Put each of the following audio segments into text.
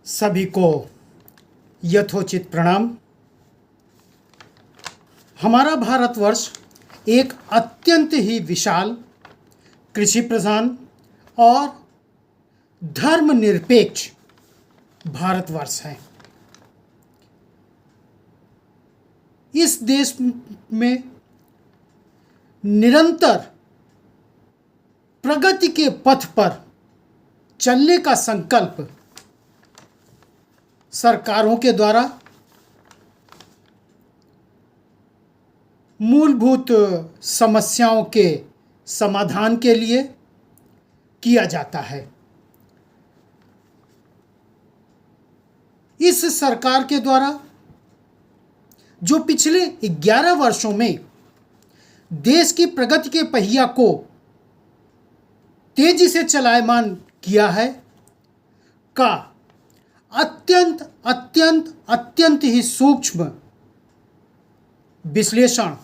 सभी को यथोचित प्रणाम। हमारा भारतवर्ष एक अत्यंत ही विशाल, कृषि प्रधान और धर्मनिरपेक्ष भारतवर्ष है। इस देश में निरंतर प्रगति के पथ पर चलने का संकल्प सरकारों के द्वारा मूलभूत समस्याओं के समाधान के लिए किया जाता है। इस सरकार के द्वारा जो पिछले 11 वर्षों में देश की प्रगति के पहिया को तेजी से चलायमान किया है का अत्यंत अत्यंत अत्यंत ही सूक्ष्म विश्लेषण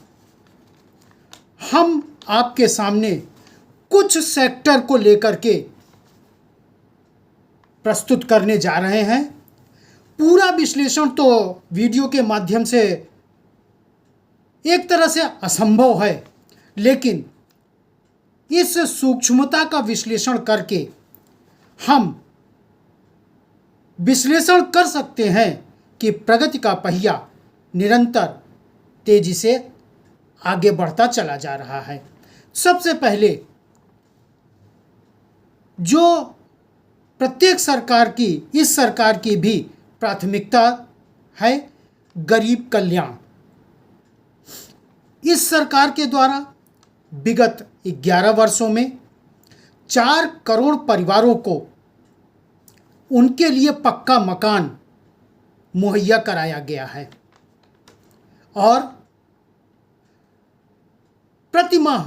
हम आपके सामने कुछ सेक्टर को लेकर के प्रस्तुत करने जा रहे हैं। पूरा विश्लेषण तो वीडियो के माध्यम से एक तरह से असंभव है, लेकिन इस सूक्ष्मता का विश्लेषण करके हम विश्लेषण कर सकते हैं कि प्रगति का पहिया निरंतर तेजी से आगे बढ़ता चला जा रहा है। सबसे पहले जो प्रत्येक सरकार की, इस सरकार की भी प्राथमिकता है, गरीब कल्याण। इस सरकार के द्वारा विगत 11 वर्षों में 4 करोड़ परिवारों को उनके लिए पक्का मकान मुहैया कराया गया है और प्रतिमाह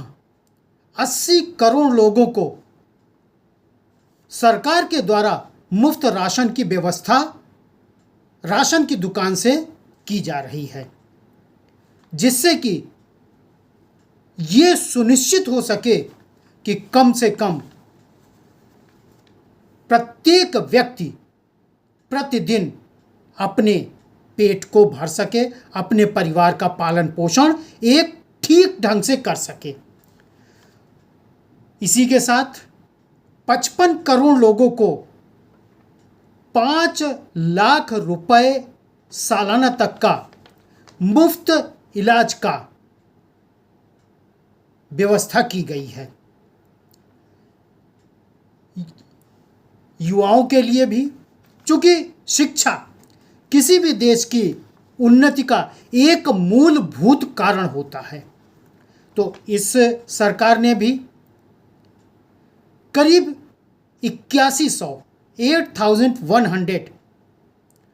80 करोड़ लोगों को सरकार के द्वारा मुफ्त राशन की व्यवस्था राशन की दुकान से की जा रही है, जिससे कि ये सुनिश्चित हो सके कि कम से कम प्रत्येक व्यक्ति प्रतिदिन अपने पेट को भर सके, अपने परिवार का पालन पोषण एक ठीक ढंग से कर सके। इसी के साथ 55 करोड़ लोगों को 5 लाख रुपए सालाना तक का मुफ्त इलाज का व्यवस्था की गई है। युवाओं के लिए भी, चूंकि शिक्षा किसी भी देश की उन्नति का एक मूलभूत कारण होता है, तो इस सरकार ने भी करीब 8100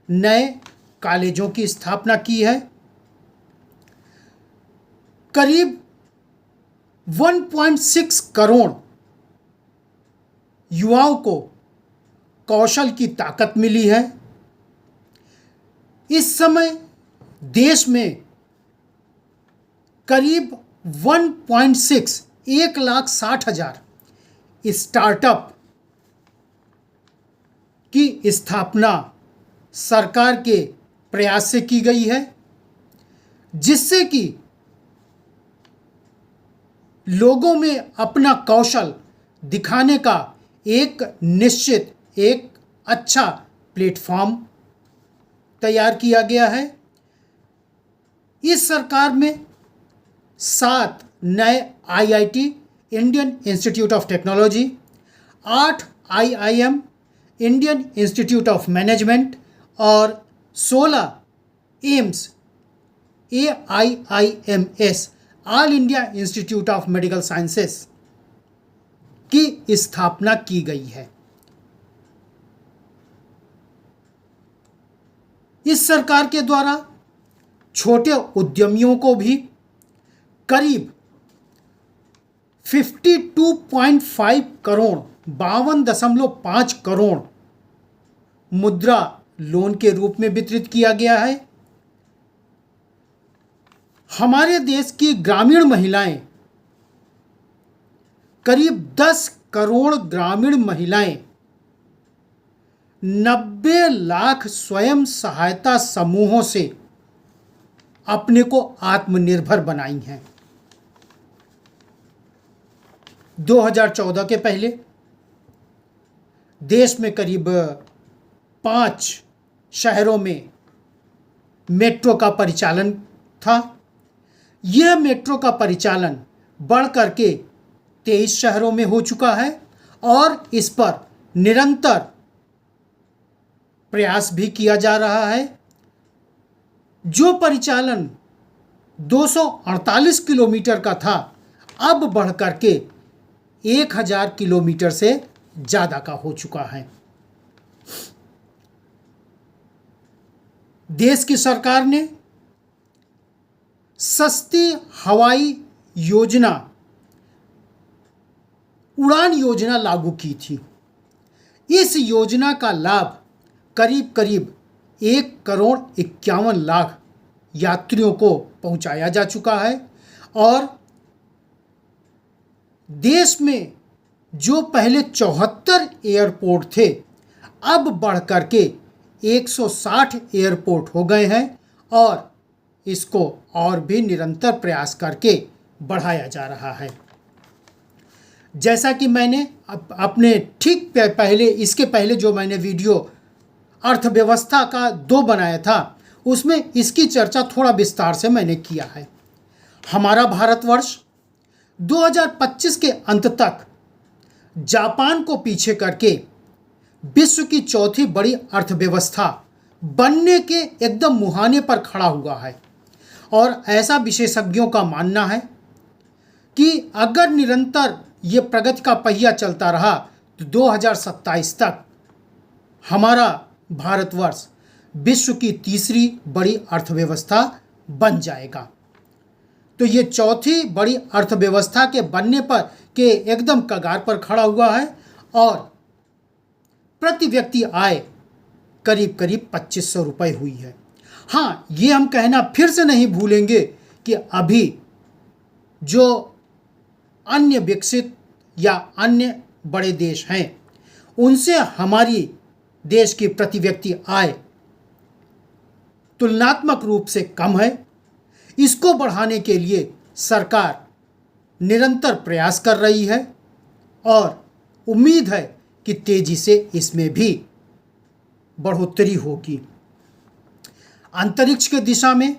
नए कॉलेजों की स्थापना की है। करीब 1.6 करोड़ युवाओं को कौशल की ताकत मिली है। इस समय देश में करीब 1,60,000 स्टार्टअप की स्थापना सरकार के प्रयास से की गई है, जिससे कि लोगों में अपना कौशल दिखाने का एक निश्चित, एक अच्छा प्लेटफॉर्म तैयार किया गया है। इस सरकार में 7 नए IIT, Indian institute of technology, 8 IIM, Indian institute of management और 16 AIIMS, AIIMS, all India institute of medical sciences की स्थापना की गई है। इस सरकार के द्वारा छोटे उद्यमियों को भी करीब 52.5 करोड़ 52.5 करोड़ मुद्रा लोन के रूप में वितरित किया गया है। हमारे देश की ग्रामीण महिलाएं, करीब 10 करोड़ ग्रामीण महिलाएं 90 लाख स्वयं सहायता समूहों से अपने को आत्मनिर्भर बनाई हैं। 2014 के पहले देश में करीब 5 शहरों में मेट्रो का परिचालन था। यह मेट्रो का परिचालन बढ़ करके 23 शहरों में हो चुका है और इस पर निरंतर प्रयास भी किया जा रहा है। जो परिचालन 248 किलोमीटर का था, अब बढ़ करके 1000 किलोमीटर से ज़्यादा का हो चुका है। देश की सरकार ने सस्ती हवाई योजना उड़ान योजना लागू की थी। इस योजना का लाभ करीब करीब 1,51,00,000 यात्रियों को पहुंचाया जा चुका है और देश में जो पहले 74 एयरपोर्ट थे, अब बढ़ करके 160 एयरपोर्ट हो गए हैं और इसको और भी निरंतर प्रयास करके बढ़ाया जा रहा है। जैसा कि मैंने अपने ठीक पहले, इसके पहले जो मैंने वीडियो अर्थव्यवस्था का 2 बनाया था, उसमें इसकी चर्चा थोड़ा विस्तार से मैंने किया है। हमारा भारतवर्ष 2025 के अंत तक जापान को पीछे करके विश्व की चौथी बड़ी अर्थव्यवस्था बनने के एकदम मुहाने पर खड़ा हुआ है और ऐसा विशेषज्ञों का मानना है कि अगर निरंतर ये प्रगति का पहिया चलता रहा तो 2027 तक हमारा भारतवर्ष विश्व की तीसरी बड़ी अर्थव्यवस्था बन जाएगा। तो ये चौथी बड़ी अर्थव्यवस्था के बनने पर के एकदम कगार पर खड़ा हुआ है और प्रति व्यक्ति आय करीब करीब 2500 रुपये हुई है। हाँ, ये हम कहना फिर से नहीं भूलेंगे कि अभी जो अन्य विकसित या अन्य बड़े देश हैं, उनसे हमारी देश की प्रति व्यक्ति आय तुलनात्मक रूप से कम है। इसको बढ़ाने के लिए सरकार निरंतर प्रयास कर रही है और उम्मीद है कि तेजी से इसमें भी बढ़ोतरी होगी। अंतरिक्ष के दिशा में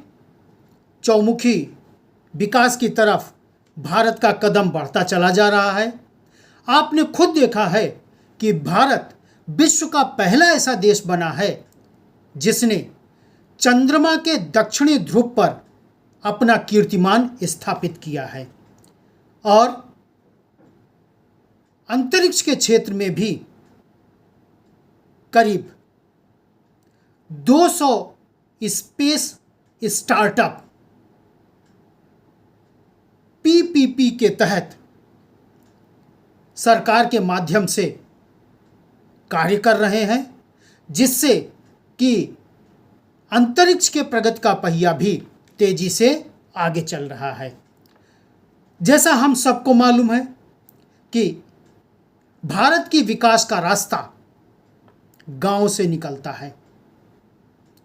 चौमुखी विकास की तरफ भारत का कदम बढ़ता चला जा रहा है। आपने खुद देखा है कि भारत विश्व का पहला ऐसा देश बना है जिसने चंद्रमा के दक्षिणी ध्रुव पर अपना कीर्तिमान स्थापित किया है और अंतरिक्ष के क्षेत्र में भी करीब 200 स्पेस स्टार्टअप पीपीपी के तहत सरकार के माध्यम से कार्य कर रहे हैं, जिससे कि अंतरिक्ष के प्रगति का पहिया भी तेजी से आगे चल रहा है। जैसा हम सबको मालूम है कि भारत की विकास का रास्ता गांव से निकलता है।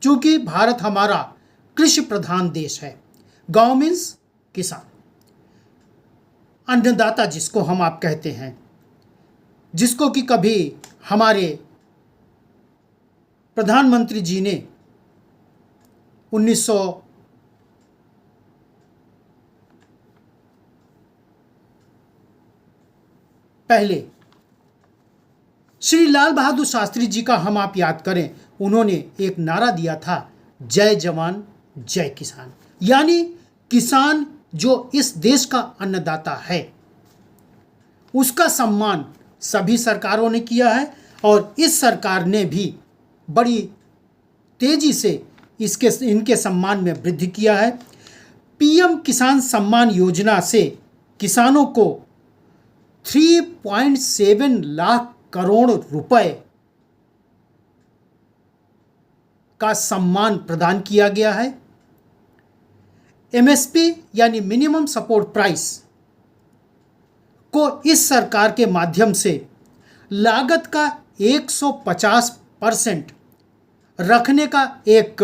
चूंकि भारत हमारा कृषि प्रधान देश है, गांव मीन्स किसान, अन्नदाता जिसको हम आप कहते हैं, जिसको कि कभी हमारे प्रधानमंत्री जी ने 1900 पहले श्री लाल बहादुर शास्त्री जी का हम आप याद करें, उन्होंने एक नारा दिया था, जय जवान जय किसान। यानी किसान जो इस देश का अन्नदाता है, उसका सम्मान सभी सरकारों ने किया है और इस सरकार ने भी बड़ी तेजी से इनके सम्मान में वृद्धि किया है। पीएम किसान सम्मान योजना से किसानों को 3.7 लाख करोड़ रुपए का सम्मान प्रदान किया गया है। एमएसपी यानी मिनिमम सपोर्ट प्राइस को इस सरकार के माध्यम से लागत का 150 50% रखने का एक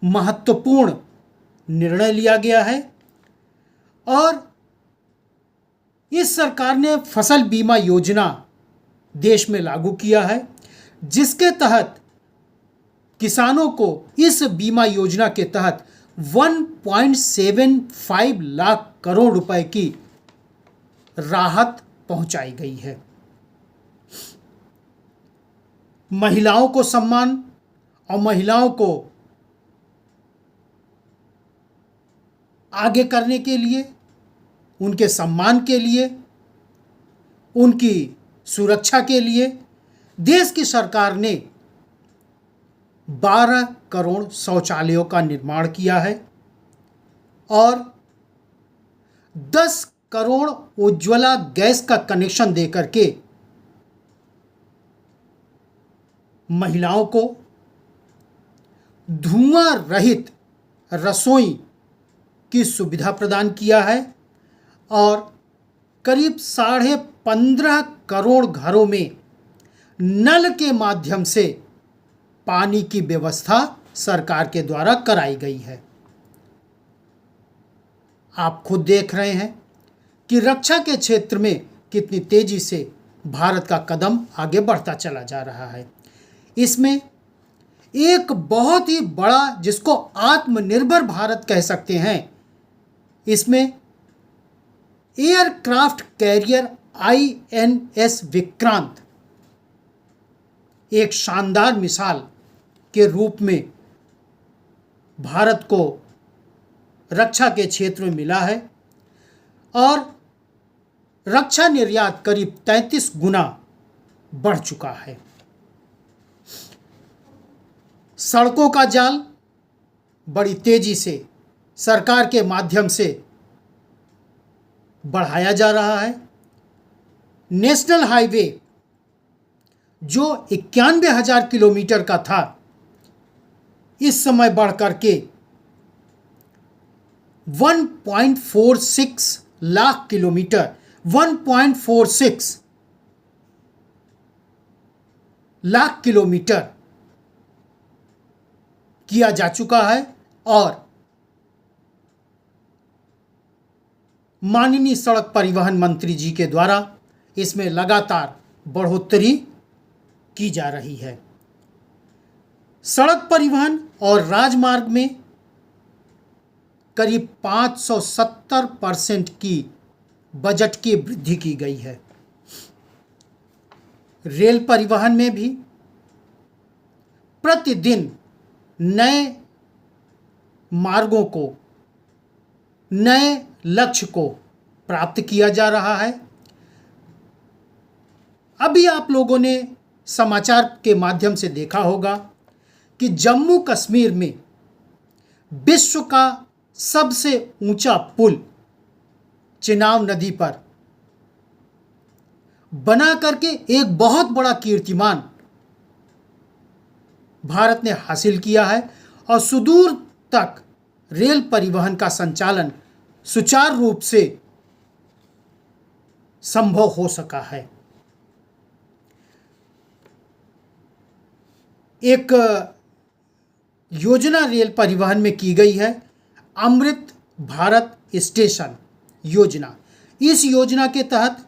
महत्वपूर्ण निर्णय लिया गया है। और इस सरकार ने फसल बीमा योजना देश में लागू किया है, जिसके तहत किसानों को इस बीमा योजना के तहत 1.75 लाख करोड़ रुपए की राहत पहुंचाई गई है। महिलाओं को सम्मान और महिलाओं को आगे करने के लिए, उनके सम्मान के लिए, उनकी सुरक्षा के लिए देश की सरकार ने 12 करोड़ शौचालयों का निर्माण किया है और 10 करोड़ उज्ज्वला गैस का कनेक्शन देकर के महिलाओं को धुआं रहित रसोई की सुविधा प्रदान किया है और करीब 15.5 करोड़ घरों में नल के माध्यम से पानी की व्यवस्था सरकार के द्वारा कराई गई है। आप खुद देख रहे हैं कि रक्षा के क्षेत्र में कितनी तेजी से भारत का कदम आगे बढ़ता चला जा रहा है। इसमें एक बहुत ही बड़ा, जिसको आत्मनिर्भर भारत कह सकते हैं, इसमें एयरक्राफ्ट कैरियर INS विक्रांत एक शानदार मिसाल के रूप में भारत को रक्षा के क्षेत्र में मिला है और रक्षा निर्यात करीब 33 गुना बढ़ चुका है। सड़कों का जाल बड़ी तेजी से सरकार के माध्यम से बढ़ाया जा रहा है। नेशनल हाईवे जो 91,000 किलोमीटर का था, इस समय बढ़ करके 1.46 लाख किलोमीटर 1.46 लाख किलोमीटर किया जा चुका है और माननीय सड़क परिवहन मंत्री जी के द्वारा इसमें लगातार बढ़ोतरी की जा रही है। सड़क परिवहन और राजमार्ग में करीब 570% की बजट की वृद्धि की गई है। रेल परिवहन में भी प्रतिदिन नए मार्गों को, नए लक्ष्य को प्राप्त किया जा रहा है। अभी आप लोगों ने समाचार के माध्यम से देखा होगा कि जम्मू कश्मीर में विश्व का सबसे ऊंचा पुल चिनाब नदी पर बना करके एक बहुत बड़ा कीर्तिमान भारत ने हासिल किया है और सुदूर तक रेल परिवहन का संचालन सुचारू रूप से संभव हो सका है। एक योजना रेल परिवहन में की गई है, अमृत भारत स्टेशन योजना। इस योजना के तहत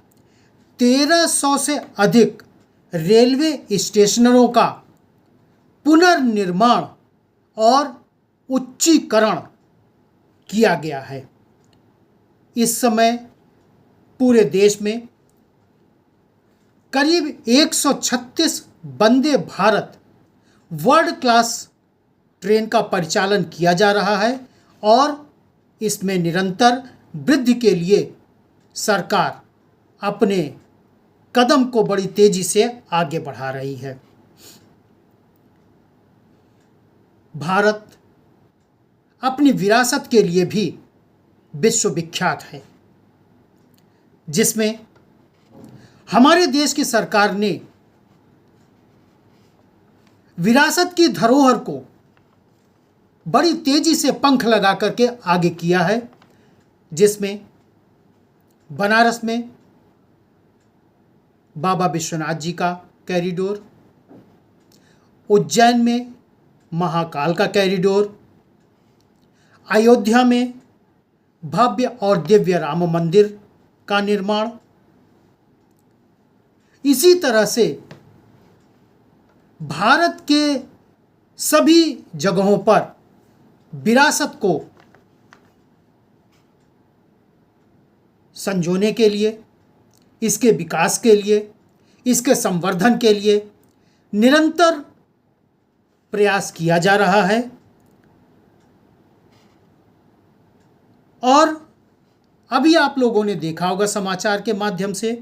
1300 से अधिक रेलवे स्टेशनों का पुनर्निर्माण और उच्चीकरण किया गया है। इस समय पूरे देश में करीब 136 Vande Bharat world class train का परिचालन किया जा रहा है और इसमें निरंतर वृद्धि के लिए सरकार अपने कदम को बड़ी तेजी से आगे बढ़ा रही है। भारत अपनी विरासत के लिए भी विश्वविख्यात है, जिसमें हमारे देश की सरकार ने विरासत की धरोहर को बड़ी तेजी से पंख लगा करके आगे किया है, जिसमें बनारस में बाबा विश्वनाथ जी का कॉरिडोर, उज्जैन में महाकाल का कॉरिडोर, अयोध्या में भव्य और दिव्य राम मंदिर का निर्माण। इसी तरह से भारत के सभी जगहों पर विरासत को संजोने के लिए, इसके विकास के लिए, इसके संवर्धन के लिए निरंतर प्रयास किया जा रहा है। और अभी आप लोगों ने देखा होगा समाचार के माध्यम से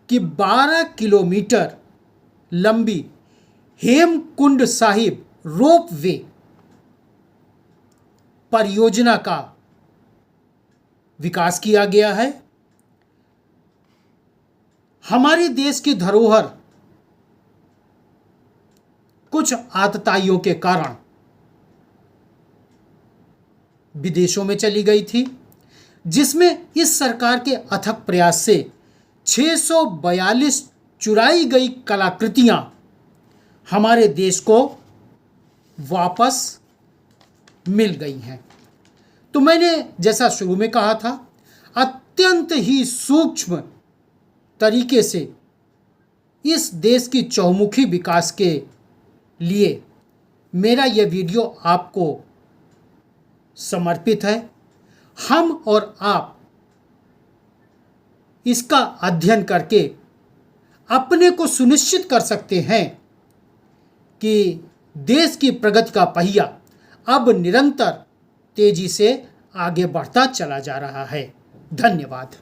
कि 12 किलोमीटर लंबी हेमकुंड साहिब रोपवे परियोजना का विकास किया गया है। हमारे देश की धरोहर कुछ आतताइयों के कारण विदेशों में चली गई थी, जिसमें इस सरकार के अथक प्रयास से 642 चुराई गई कलाकृतियां हमारे देश को वापस मिल गई हैं। तो मैंने जैसा शुरू में कहा था, अत्यंत ही सूक्ष्म तरीके से इस देश की चहुमुखी विकास के लिए मेरा यह वीडियो आपको समर्पित है। हम और आप इसका अध्ययन करके अपने को सुनिश्चित कर सकते हैं कि देश की प्रगति का पहिया अब निरंतर तेजी से आगे बढ़ता चला जा रहा है। धन्यवाद।